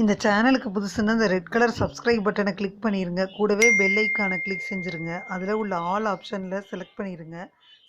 இந்த சேனலுக்கு புதுசுன்னா இந்த ரெட் கலர் சப்ஸ்கிரைப் பட்டனை கிளிக் பண்ணிடுங்க. கூடவே பெல் ஐக்கானை கிளிக் செஞ்சுருங்க. அதில் உள்ள ஆல் ஆப்ஷனில் செலக்ட் பண்ணிடுங்க.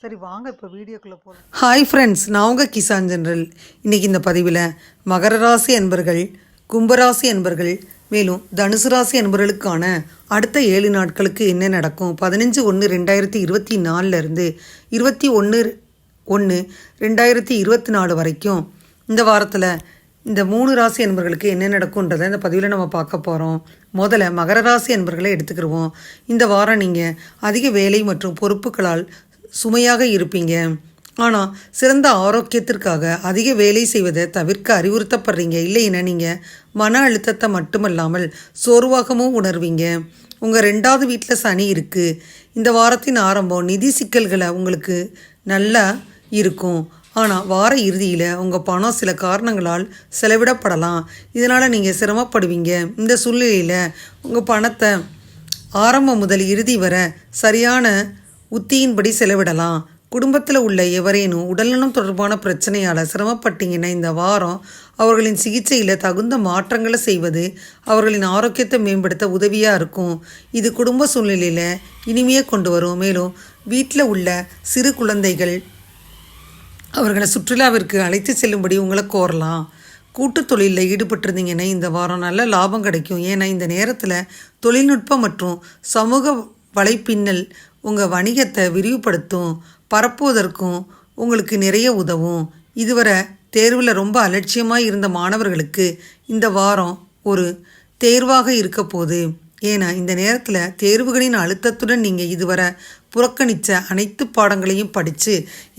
சரி வாங்க இப்போ வீடியோக்குள்ளே போகலாம். ஹாய் ஃப்ரெண்ட்ஸ், நான் உங்கள் கிசான் ஜெனரல். இன்றைக்கி இந்த பதிவில் மகர ராசி அன்பர்கள், கும்பராசி அன்பர்கள், மேலும் தனுசு ராசி அன்பர்களுக்கான அடுத்த 7 நாட்களுக்கு என்ன நடக்கும், 15/1/2024 21/1/2024 வரைக்கும் இந்த வாரத்தில் இந்த 3 ராசி அன்பர்களுக்கு என்ன நடக்கும்ன்றதை இந்த பதிவில் நம்ம பார்க்க போகிறோம். முதல்ல மகர ராசி அன்பர்களை எடுத்துக்கிடுவோம். இந்த வாரம் நீங்கள் அதிக வேலை மற்றும் பொறுப்புகளால் சுமையாக இருப்பீங்க. ஆனால் சிறந்த ஆரோக்கியத்திற்காக அதிக வேலை செய்வதை தவிர்க்க அறிவுறுத்தப்படுறீங்க. இல்லைன்னா நீங்கள் மன அழுத்தத்தை மட்டுமல்லாமல் சோர்வாகவும் உணர்வீங்க. உங்கள் 2வது வீட்டில் சனி இருக்குது. இந்த வாரத்தின் ஆரம்பம் நிதி சிக்கல்களை உங்களுக்கு நல்லா இருக்கும். ஆனால் வார இறுதியில் உங்கள் பணம் சில காரணங்களால் செலவிடப்படலாம். இதனால் நீங்கள் சிரமப்படுவீங்க. இந்த சூழ்நிலையில் உங்கள் பணத்தை ஆரம்பம் முதல் இறுதி வர சரியான உத்தியின்படி செலவிடலாம். குடும்பத்தில் உள்ள எவரேனும் உடல்நலம் தொடர்பான பிரச்சனையால் சிரமப்பட்டீங்கன்னா இந்த வாரம் அவர்களின் சிகிச்சையில் தகுந்த மாற்றங்களை செய்வது அவர்களின் ஆரோக்கியத்தை மேம்படுத்த உதவியாக இருக்கும். இது குடும்ப சூழ்நிலையில் இனிமையை கொண்டு வரும். மேலும் வீட்டில் உள்ள சிறு குழந்தைகள் அவர்களை சுற்றுலாவிற்கு அழைத்து செல்லும்படி உங்களை கோரலாம். கூட்டு தொழிலில் ஈடுபட்டிருந்தீங்கன்னா இந்த வாரம் நல்ல லாபம் கிடைக்கும். ஏன்னா இந்த நேரத்தில் தொழில்நுட்பம் மற்றும் சமூக வலைப்பின்னல் உங்கள் வணிகத்தை விரிவுபடுத்தும் பரப்புவதற்கும் உங்களுக்கு நிறைய உதவும். இதுவரை தேர்வில் ரொம்ப அலட்சியமாக இருந்த மாணவர்களுக்கு இந்த வாரம் ஒரு தேர்வாக இருக்க போகுது. ஏன்னா இந்த நேரத்தில் தேர்வுகளின் அழுத்தத்துடன் நீங்கள் இதுவரை புறக்கணித்த அனைத்து பாடங்களையும் படித்து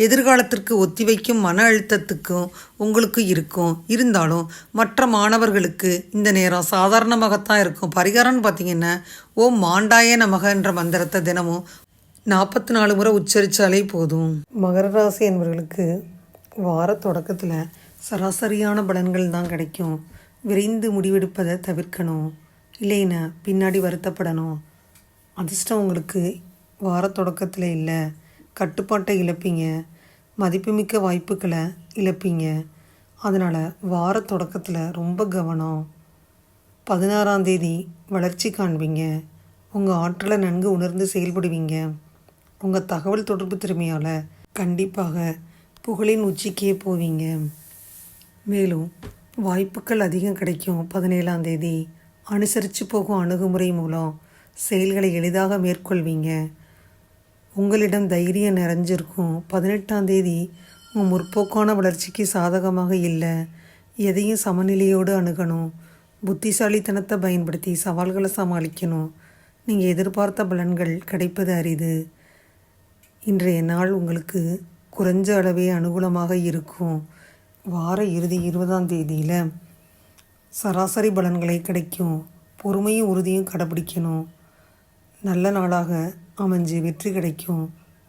எதிர்காலத்திற்கு ஒத்திவைக்கும் மன அழுத்தத்துக்கும் உங்களுக்கு இருக்கும். இருந்தாலும் மற்ற மாணவர்களுக்கு இந்த நேரம் சாதாரணமாகத்தான் இருக்கும். பரிகாரம்னு பார்த்தீங்கன்னா ஓம் மாண்டாய நமக என்ற மந்திரத்தை தினமும் 44 முறை உச்சரித்தாலே போதும். மகர ராசி என்பவர்களுக்கு வார தொடக்கத்தில் சராசரியான பலன்கள் தான் கிடைக்கும். விரைந்து முடிவெடுப்பதை தவிர்க்கணும். இல்லைன்னா பின்னாடி வருத்தப்படணும். அதிர்ஷ்டம் உங்களுக்கு வார தொடக்கத்தில் இல்லை. கட்டுப்பாட்டை இழப்பீங்க. மதிப்புமிக்க வாய்ப்புகளை இழப்பீங்க. அதனால் வார தொடக்கத்தில் ரொம்ப கவனம். 16ஆம் தேதி வளர்ச்சி காண்பீங்க. உங்கள் ஆற்றலை நன்கு உணர்ந்து செயல்படுவீங்க. உங்கள் தகவல் தொடர்பு திறமையால் கண்டிப்பாக புகழின் உச்சிக்கே போவீங்க. மேலும் வாய்ப்புகள் அதிகம் கிடைக்கும். 17ஆம் தேதி அனுசரித்து போகும் அணுகுமுறை மூலம் செயல்களை எளிதாக மேற்கொள்வீங்க. உங்களிடம் தைரியம் நிறைஞ்சிருக்கும். 18ஆம் தேதி உங்கள் முற்போக்கான வளர்ச்சிக்கு சாதகமாக இல்லை. எதையும் சமநிலையோடு அணுகணும். புத்திசாலித்தனத்தை பயன்படுத்தி சவால்களை சமாளிக்கணும். நீங்கள் எதிர்பார்த்த பலன்கள் கிடைப்பது அரிது. இன்றைய நாள் உங்களுக்கு குறைஞ்ச அளவே அனுகூலமாக இருக்கும். வார இறுதி 20ஆம் தேதியில் சராசரி பலன்களை கிடைக்கும். பொறுமையும் உறுதியும் கடைப்பிடிக்கணும். நல்ல நாளாக அமைஞ்சு வெற்றி கிடைக்கும்.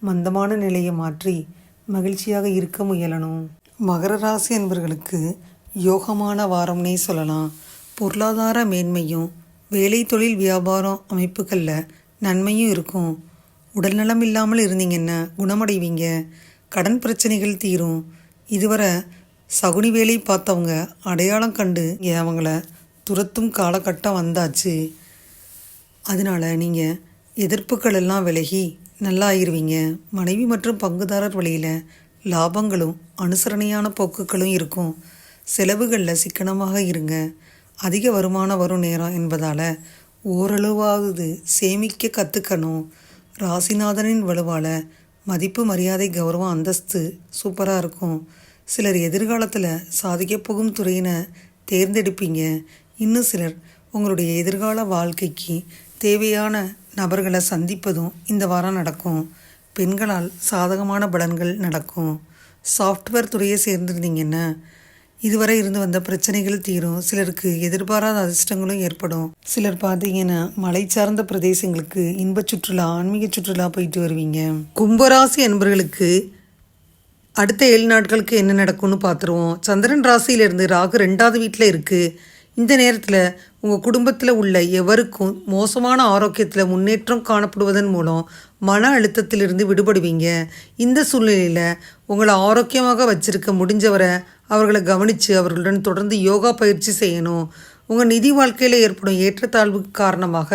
மந்தமான நிலையை மாற்றி மகிழ்ச்சியாக இருக்க முயலணும். மகர ராசி என்பவர்களுக்கு யோகமான வாரம்னே சொல்லலாம். பொருளாதார மேன்மையும் வேலை தொழில் வியாபாரம் அமைப்புகளில் நன்மையும் இருக்கும். உடல்நலம் இல்லாமல் இருந்தீங்கன்னா குணமடைவீங்க. கடன் பிரச்சனைகள் தீரும். இதுவரை சகுனி வேலை பார்த்தவங்க அடையாளம் கண்டு அவங்கள துரத்தும் காலகட்டம் வந்தாச்சு. அதனால் நீங்கள் எதிர்ப்புகள் எல்லாம் விலகி நல்லா ஆயிடுவீங்க. மனைவி மற்றும் பங்குதாரர் வழியில் லாபங்களும் அனுசரணையான போக்குகளும் இருக்கும். செலவுகளில் சிக்கனமாக இருங்க. அதிக வருமானம் வரும் நேரம் என்பதால் ஓரளவாவது சேமிக்க கற்றுக்கணும். ராசிநாதனின் வலுவால் மதிப்பு மரியாதை கௌரவம் அந்தஸ்து சூப்பராக இருக்கும். சிலர் எதிர்காலத்தில் சாதிக்கப் போகும் துறையினை தேர்ந்தெடுப்பீங்க. இன்னும் சிலர் உங்களுடைய எதிர்கால வாழ்க்கைக்கு தேவையான நபர்களை சந்திப்பதும் இந்த வாரம் நடக்கும். பெண்களால் சாதகமான பலன்கள் நடக்கும். சாஃப்ட்வேர் துறையை சேர்ந்திருந்தீங்கன்னா இதுவரை இருந்து வந்த பிரச்சனைகள் தீரும். சிலருக்கு எதிர்பாராத அதிர்ஷ்டங்களும் ஏற்படும். சிலர் பார்த்தீங்கன்னா மலை சார்ந்த பிரதேசங்களுக்கு இன்ப சுற்றுலா ஆன்மீக சுற்றுலா போயிட்டு வருவீங்க. கும்பராசி என்பவர்களுக்கு அடுத்த 7 நாட்களுக்கு என்ன நடக்கும்னு பார்த்துருவோம். சந்திரன் ராசியிலிருந்து ராகு 2வது வீட்டில் இருக்குது. இந்த நேரத்தில் உங்கள் குடும்பத்தில் உள்ள எவருக்கும் மோசமான ஆரோக்கியத்தில் முன்னேற்றம் காணப்படுவதன் மூலம் மன அழுத்தத்திலிருந்து விடுபடுவீங்க. இந்த சூழ்நிலையில் உங்களை ஆரோக்கியமாக வச்சிருக்க முடிஞ்சவரை அவர்களை கவனித்து அவர்களுடன் தொடர்ந்து யோகா பயிற்சி செய்யணும். உங்கள் நிதி வாழ்க்கையில் ஏற்படும் ஏற்றத்தாழ்வுக்கு காரணமாக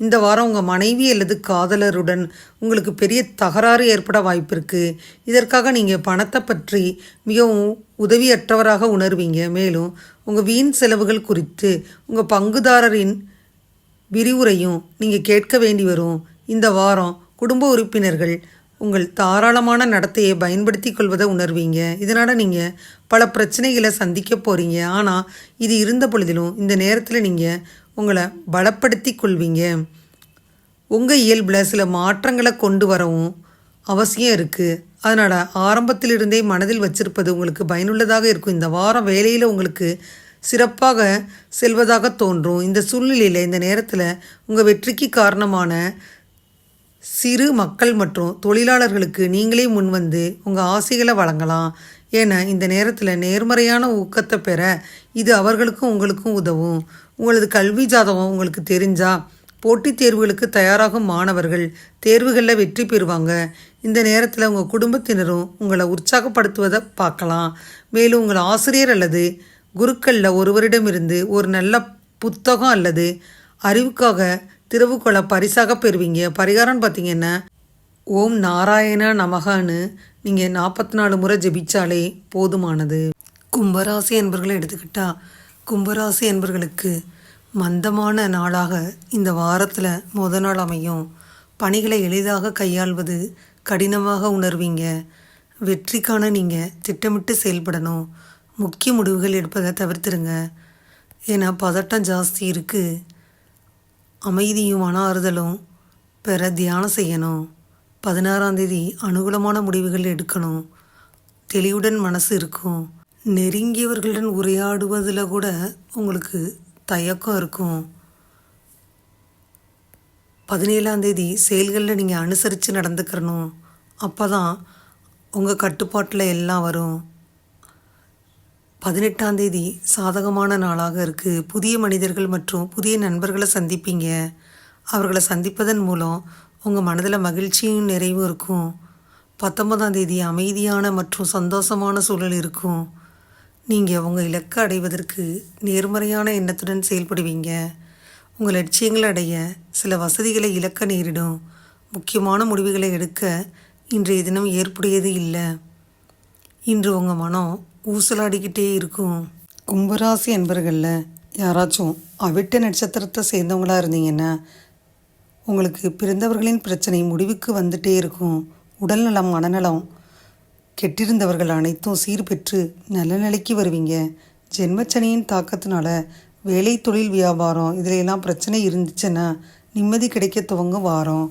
இந்த வாரம் உங்கள் மனைவி அல்லது காதலருடன் உங்களுக்கு பெரிய தகராறு ஏற்பட வாய்ப்பு இருக்குது. இதற்காக நீங்கள் பணத்தை பற்றி மிகவும் உதவியற்றவராக உணர்வீங்க. மேலும் உங்கள் வீண் செலவுகள் குறித்து உங்கள் பங்குதாரரின் விரிவுரையும் நீங்கள் கேட்க வேண்டி வரும். இந்த வாரம் குடும்ப உறுப்பினர்கள் உங்கள் தாராளமான நடத்தையை பயன்படுத்தி கொள்வதை உணர்வீங்க. இதனால் நீங்கள் பல பிரச்சனைகளை சந்திக்க போகிறீங்க. ஆனால் இது இருந்த பொழுதிலும் இந்த நேரத்தில் நீங்கள் உங்களை பலப்படுத்தி கொள்வீங்க. உங்கள் இயல்பில் சில மாற்றங்களை கொண்டு வரவும் அவசியம் இருக்குது. அதனால் ஆரம்பத்திலிருந்தே மனதில் வச்சிருப்பது உங்களுக்கு பயனுள்ளதாக இருக்கும். இந்த வாரம் வேலையில் உங்களுக்கு சிறப்பாக செல்வதாக தோன்றும். இந்த சூழ்நிலையில் இந்த நேரத்தில் உங்கள் வெற்றிக்கு காரணமான சிறு மக்கள் மற்றும் தொழிலாளர்களுக்கு நீங்களே முன்வந்து உங்கள் ஆசைகளை வழங்கலாம். ஏன்னா இந்த நேரத்தில் நேர்மறையான ஊக்கத்தை பெற இது அவர்களுக்கும் உங்களுக்கும் உதவும். உங்களது கல்வி ஜாதகம் உங்களுக்கு தெரிஞ்சால் போட்டித் தேர்வுகளுக்கு தயாராகும் மாணவர்கள் தேர்வுகளில் வெற்றி பெறுவாங்க. இந்த நேரத்தில் உங்கள் குடும்பத்தினரும் உங்களை உற்சாகப்படுத்துவதை பார்க்கலாம். மேலும் உங்கள் ஆசிரியர் அல்லது குருக்களில் ஒருவரிடமிருந்து ஒரு நல்ல புத்தகம் அல்லது அறிவுக்காக திருவுக்கொலை பரிசாக பெறுவீங்க. பரிகாரம்னு பார்த்தீங்கன்னா ஓம் நாராயண நமகான்னு நீங்கள் 44 முறை ஜெபிச்சாலே போதுமானது. கும்பராசி என்பர்களை எடுத்துக்கிட்டால் கும்பராசி என்பர்களுக்கு மந்தமான நாளாக இந்த வாரத்தில் முதல் நாள் அமையும். பணிகளை எளிதாக கையாள்வது கடினமாக உணர்வீங்க. வெற்றிக்கான நீங்கள் திட்டமிட்டு செயல்படணும். முக்கிய முடிவுகள் எடுப்பதை தவிர்த்துருங்க. ஏன்னா பதட்டம் ஜாஸ்தி இருக்குது. அமைதியும் மன ஆறுதலும் பெற தியானம் செய்யணும். 16ஆம் தேதி அனுகூலமான முடிவுகள் எடுக்கணும். தெளிவுடன் மனசு இருக்கும். நெருங்கியவர்களுடன் உரையாடுவதில் கூட உங்களுக்கு தயக்கம் இருக்கும். 17ஆம் தேதி செயல்களில் நீங்கள் அனுசரித்து நடந்துக்கிறணும். அப்போ தான் உங்கள் கட்டுப்பாட்டில் எல்லாம் வரும். 18ஆம் தேதி சாதகமான நாளாக இருக்குது. புதிய மனிதர்கள் மற்றும் புதிய நண்பர்களை சந்திப்பீங்க. அவர்களை சந்திப்பதன் மூலம் உங்கள் மனதில் மகிழ்ச்சியும் நிறைவும் இருக்கும். 19ஆம் தேதி அமைதியான மற்றும் சந்தோஷமான சூழல் இருக்கும். நீங்கள் உங்கள் இலக்கை அடைவதற்கு நேர்மறையான எண்ணத்துடன் செயல்படுவீங்க. உங்கள் லட்சியங்களை அடைய சில வசதிகளை இழக்க நேரிடும். முக்கியமான முடிவுகளை எடுக்க இன்றைய தினம் ஏற்புடையது இல்லை. இன்று உங்கள் மனம் ஊசலாடிக்கிட்டே இருக்கும். கும்பராசி என்பர்களில் யாராச்சும் அவிட்ட நட்சத்திரத்தை சேர்ந்தவங்களாக இருந்தீங்கன்னா உங்களுக்கு பிறந்தவர்களின் பிரச்சனை முடிவுக்கு வந்துட்டே இருக்கும். உடல்நலம் மனநலம் கெட்டிருந்தவர்கள் அனைத்தும் சீர்பெற்று நல்ல நிலைக்கு வருவீங்க. ஜென்மச்சனியின் தாக்கத்தினால வேலை தொழில் வியாபாரம் இதிலெல்லாம் பிரச்சனை இருந்துச்சுன்னா நிம்மதி கிடைக்க துவங்கும் வாரம்.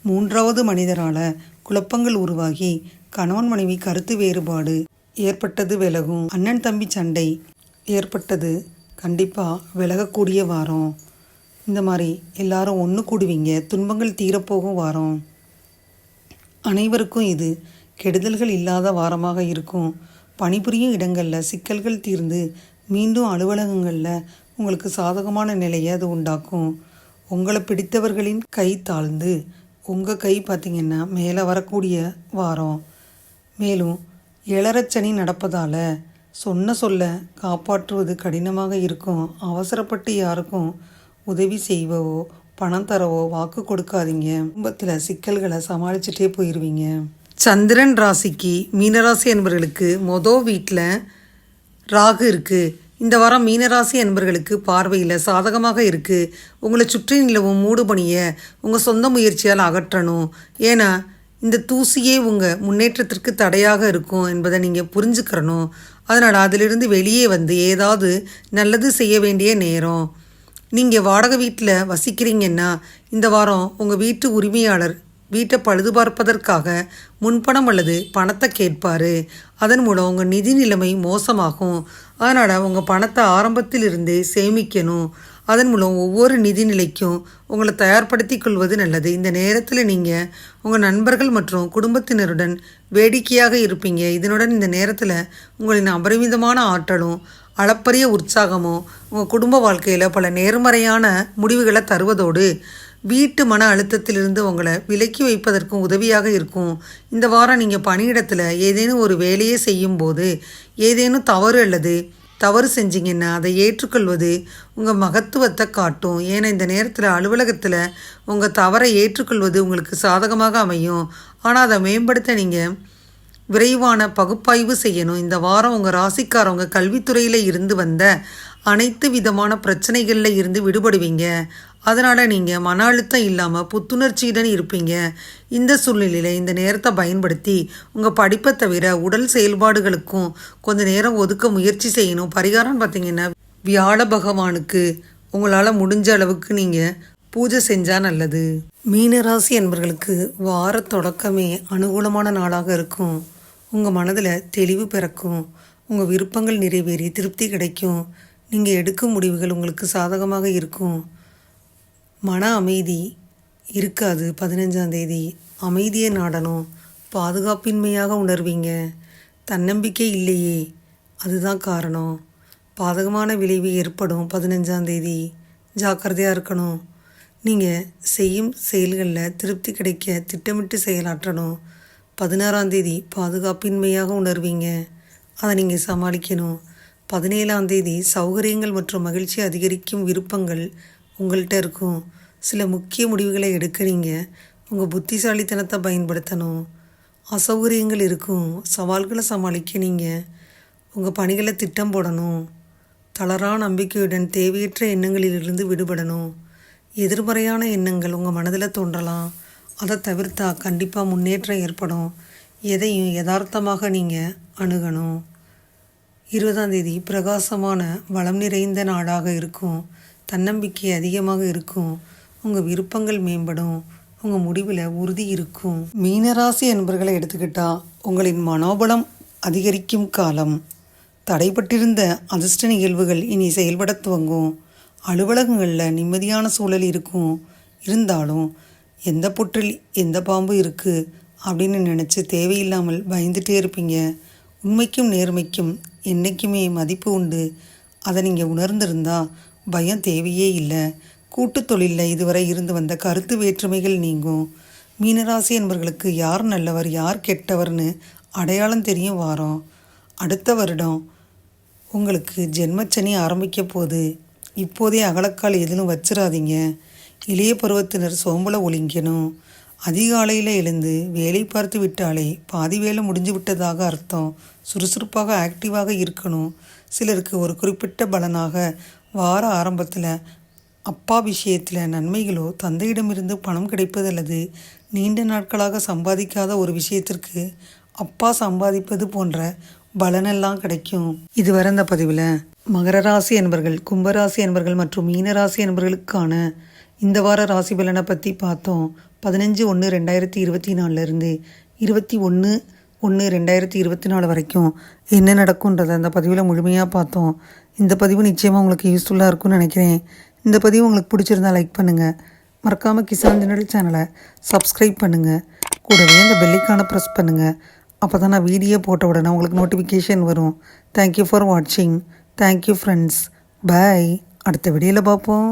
3வது மனிதரால் குழப்பங்கள் உருவாகி கணவன் மனைவி கருத்து வேறுபாடு ஏற்பட்டது விலகும். அண்ணன் தம்பி சண்டை ஏற்பட்டது கண்டிப்பாக விலகக்கூடிய வாரம். இந்த மாதிரி எல்லாரும் ஒன்று கூடுவீங்க. துன்பங்கள் தீரப்போகும் வாரம். அனைவருக்கும் இது கெடுதல்கள் இல்லாத வாரமாக இருக்கும். பணிபுரியும் இடங்களில் சிக்கல்கள் தீர்ந்து மீண்டும் அலுவலகங்களில் உங்களுக்கு சாதகமான நிலையை அது உண்டாக்கும். உங்களை பிடித்தவர்களின் கை தாழ்ந்து உங்கள் கை பார்த்திங்கன்னா மேலே வரக்கூடிய வாரம். மேலும் 7ரை சனி நடப்பதால் சொன்ன சொல்ல காப்பாற்றுவது கடினமாக இருக்கும். அவசரப்பட்டு யாருக்கும் உதவி செய்வோ பணம் தரவோ வாக்கு கொடுக்காதீங்க. குடும்பத்தில் சிக்கல்களை சமாளிச்சுட்டே போயிடுவீங்க. சந்திரன் ராசிக்கு மீனராசி என்பவர்களுக்கு வீட்டில் ராகு இருக்குது. இந்த வாரம் மீனராசி என்பவர்களுக்கு பார்வையில் சாதகமாக இருக்குது. உங்களை சுற்றி நிலவும் மூடுபனியை உங்கள் சொந்த முயற்சியால் அகற்றணும். ஏன்னா இந்த தூசியே உங்கள் முன்னேற்றத்திற்கு தடையாக இருக்கும் என்பதை நீங்கள் புரிஞ்சுக்கிறணும். அதனால் அதிலிருந்து வெளியே வந்து ஏதாவது நல்லது செய்ய வேண்டிய நேரம். நீங்கள் வாடகை வீட்டில் வசிக்கிறீங்கன்னா இந்த வாரம் உங்கள் வீட்டு உரிமையாளர் வீட்டை பழுது பார்ப்பதற்காக முன்பணம் அல்லது பணத்தை கேட்பார். அதன் மூலம் உங்கள் நிதி நிலைமை மோசமாகும். அதனால் உங்கள் பணத்தை ஆரம்பத்திலிருந்தே சேமிக்கணும். அதன் மூலம் ஒவ்வொரு நிதி நிலைக்கும் உங்களை தயார்படுத்தி கொள்வது நல்லது. இந்த நேரத்தில் நீங்கள் உங்கள் நண்பர்கள் மற்றும் குடும்பத்தினருடன் வேடிக்கையாக இருப்பீங்க. இதனுடன் இந்த நேரத்தில் உங்களின் அபரிமிதமான ஆற்றலும் அளப்பரிய உற்சாகமும் உங்கள் குடும்ப வாழ்க்கையில் பல நேர்மறையான முடிவுகளை தருவதோடு வீட்டு மன அழுத்தத்திலிருந்து உங்களை விலக்கி வைப்பதற்கும் உதவியாக இருக்கும். இந்த வாரம் நீங்கள் பணியிடத்தில் ஏதேனும் ஒரு வேலையை செய்யும்போது ஏதேனும் தவறு அல்லது தவறு செஞ்சீங்கன்னா அதை ஏற்றுக்கொள்வது உங்கள் மகத்துவத்தை காட்டும். ஏன்னா இந்த நேரத்தில் அலுவலகத்தில் உங்கள் தவறை ஏற்றுக்கொள்வது உங்களுக்கு சாதகமாக அமையும். ஆனால் அதை மேம்படுத்த நீங்கள் விரைவான பகுப்பாய்வு செய்யணும். இந்த வாரம் உங்கள் ராசிக்காரவங்க கல்வித்துறையில் இருந்து வந்த அனைத்து விதமான பிரச்சனைகளில் இருந்து விடுபடுவீங்க. அதனால் நீங்கள் மன அழுத்தம் இல்லாமல் புத்துணர்ச்சியுடன் இருப்பீங்க. இந்த சூழ்நிலையில் இந்த நேரத்தை பயன்படுத்தி உங்கள் படிப்பை தவிர உடல் செயல்பாடுகளுக்கும் கொஞ்சம் நேரம் ஒதுக்க முயற்சி செய்யணும். பரிகாரம் பார்த்திங்கன்னா வியாழ பகவானுக்கு உங்களால் முடிஞ்ச அளவுக்கு நீங்கள் பூஜை செஞ்சால் நல்லது. மீனராசி என்பவர்களுக்கு வார தொடக்கமே அனுகூலமான நாளாக இருக்கும். உங்கள் மனதில் தெளிவு பிறக்கும். உங்கள் விருப்பங்கள் நிறைவேறி திருப்தி கிடைக்கும். நீங்கள் எடுக்கும் முடிவுகள் உங்களுக்கு சாதகமாக இருக்கும். மன அமைதி இருக்காது. 15ஆம் தேதி அமைதியை நாடணும். பாதுகாப்பின்மையாக உணர்வீங்க. தன்னம்பிக்கை இல்லையே, அதுதான் காரணம். பாதகமான விளைவு ஏற்படும். 15ஆம் தேதி ஜாக்கிரதையாக இருக்கணும். நீங்கள் செய்யும் செயல்களில் திருப்தி கிடைக்க திட்டமிட்டு செயலாற்றணும். 16ஆம் தேதி பாதுகாப்பின்மையாக உணர்வீங்க. அதை நீங்கள் சமாளிக்கணும். 17ஆம் தேதி சௌகரியங்கள் மற்றும் மகிழ்ச்சி அதிகரிக்கும் விருப்பங்கள் உங்கள்கிட்ட இருக்கும். சில முக்கிய முடிவுகளை எடுக்க நீங்கள் உங்கள் புத்திசாலித்தனத்தை பயன்படுத்தணும். அசௌகரியங்கள் இருக்கும். சவால்களை சமாளிக்க நீங்கள் உங்கள் பணிகளை திட்டம் போடணும். தளரா நம்பிக்கையுடன் தேவையற்ற எண்ணங்களிலிருந்து விடுபடணும். எதிர்மறையான எண்ணங்கள் உங்கள் மனதில் தோன்றலாம். அதை தவிர்த்தா கண்டிப்பாக முன்னேற்றம் ஏற்படும். எதையும் யதார்த்தமாக நீங்கள் அணுகணும். 20ஆம் தேதி பிரகாசமான வளம் நிறைந்த நாளாக இருக்கும். தன்னம்பிக்கை அதிகமாக இருக்கும். உங்கள் விருப்பங்கள் மேம்படும். உங்கள் முடிவில் உறுதி இருக்கும். மீனராசி என்பர்களை எடுத்துக்கிட்டால் உங்களின் மனோபலம் அதிகரிக்கும் காலம். தடைப்பட்டிருந்த அதிர்ஷ்ட நிகழ்வுகள் இனி செயல்பட துவங்கும். அலுவலகங்களில் நிம்மதியான சூழல் இருக்கும். இருந்தாலும் எந்த புற்றில் எந்த பாம்பு இருக்குது அப்படின்னு நினச்சி தேவையில்லாமல் பயந்துட்டே இருப்பீங்க. உண்மைக்கும் நேர்மைக்கும் என்றைக்குமே மதிப்பு உண்டு. அதை நீங்கள் உணர்ந்திருந்தா பயம் தேவையே இல்லை. கூட்டு தொழிலில் இதுவரை இருந்து வந்த கருத்து வேற்றுமைகள் நீங்கும். மீனராசி என்பவர்களுக்கு யார் நல்லவர் யார் கெட்டவர்னு அடையாளம் தெரியும் வாரம். அடுத்த வருடம் உங்களுக்கு ஜென்மச்சனி ஆரம்பிக்க போகுது. இப்போதே அகலக்கால் எதிலும் வச்சிடாதீங்க. இளைய பருவத்தினர் சோம்பலை ஒழிக்கணும். அதிகாலையில் எழுந்து வேலை பார்த்து விட்டாலே பாதி வேலை முடிஞ்சு விட்டதாக அர்த்தம். சுறுசுறுப்பாக ஆக்டிவாக இருக்கணும். சிலருக்கு ஒரு குறிப்பிட்ட பலனாக வார ஆரம்பத்தில் அப்பா விஷயத்தில் நன்மைகளோ, தந்தையிடமிருந்து பணம் கிடைப்பது அல்லது நீண்ட நாட்களாக சம்பாதிக்காத ஒரு விஷயத்திற்கு அப்பா சம்பாதிப்பது போன்ற பலனெல்லாம் கிடைக்கும். இதுவரை இந்த பதிவில் மகர ராசி என்பர்கள், கும்பராசி என்பர்கள் மற்றும் மீனராசி என்பர்களுக்கான இந்த வார ராசி பலனை பற்றி பார்த்தோம். 15/1/2024 21/1/2024 வரைக்கும் என்ன நடக்கும்ன்றதை அந்த பதிவில் முழுமையாக பார்த்தோம். இந்த பதிவு நிச்சயமாக உங்களுக்கு யூஸ்ஃபுல்லாக இருக்கும்னு நினைக்கிறேன். இந்த பதிவு உங்களுக்கு பிடிச்சிருந்தா லைக் பண்ணுங்கள். மறக்காமல் கிசான் ஜெனரல் சேனலை சப்ஸ்கிரைப் பண்ணுங்கள். கூடவே இந்த பெல்லைக்கான ப்ரெஸ் பண்ணுங்கள். அப்போ தான் நான் வீடியோ போட்ட உடனே உங்களுக்கு நோட்டிஃபிகேஷன் வரும். தேங்க்யூ ஃபார் வாட்சிங். Thank you friends. பாய். அடுத்த வீடியோவில் பார்ப்போம்.